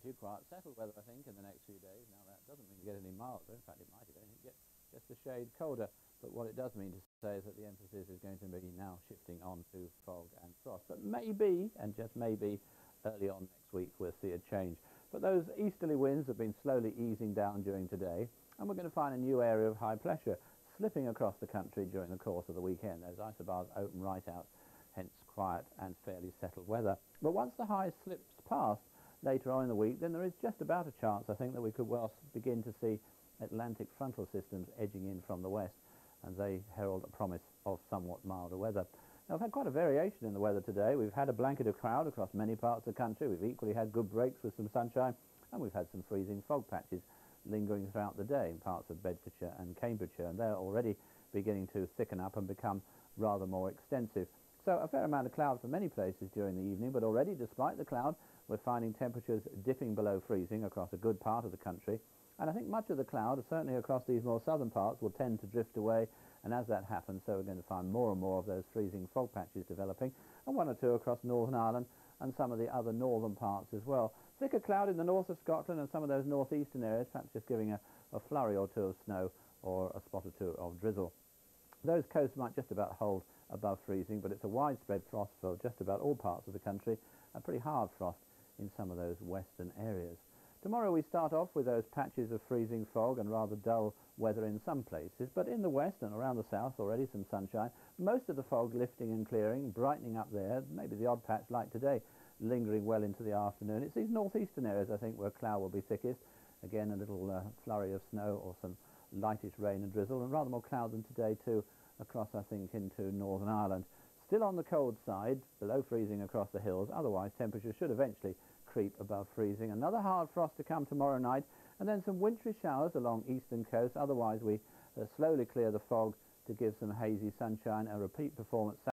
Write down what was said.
to you. Quiet, settled weather, I think, in the next few days. Now, that doesn't mean you get any milder. In fact, it might, if anything, get just a shade colder. But what it does mean to say is that the emphasis is going to be now shifting on to fog and frost. But maybe, and just maybe, early on next week we'll see a change. But those easterly winds have been slowly easing down during today, and we're going to find a new area of high pressure slipping across the country during the course of the weekend. Those isobars open right out, hence quiet and fairly settled weather. But once the high slips past later on in the week, then there is just about a chance, I think, that we could well begin to see Atlantic frontal systems edging in from the west, and they herald a promise of somewhat milder weather. Now, we've had quite a variation in the weather today. We've had a blanket of cloud across many parts of the country. We've equally had good breaks with some sunshine, and we've had some freezing fog patches lingering throughout the day in parts of Bedfordshire and Cambridgeshire, and they're already beginning to thicken up and become rather more extensive. So a fair amount of cloud for many places during the evening, but already, despite the cloud, we're finding temperatures dipping below freezing across a good part of the country. And I think much of the cloud, certainly across these more southern parts, will tend to drift away. And as that happens, so we're going to find more and more of those freezing fog patches developing, and one or two across Northern Ireland and some of the other northern parts as well. Thicker cloud in the north of Scotland and some of those northeastern areas, perhaps just giving a flurry or two of snow or a spot or two of drizzle. Those coasts might just about hold above freezing, but it's a widespread frost for just about all parts of the country, a pretty hard frost in some of those western areas. Tomorrow we start off with those patches of freezing fog and rather dull weather in some places, but in the west and around the south already some sunshine. Most of the fog lifting and clearing, brightening up there, maybe the odd patch like today, lingering well into the afternoon. It's these northeastern areas, I think, where cloud will be thickest. Again, a little flurry of snow or some lightish rain and drizzle, and rather more cloud than today too across, I think, into Northern Ireland. Still on the cold side, below freezing across the hills. Otherwise, temperatures should eventually creep above freezing. Another hard frost to come tomorrow night, and then some wintry showers along eastern coast. Otherwise, we slowly clear the fog to give some hazy sunshine. A repeat performance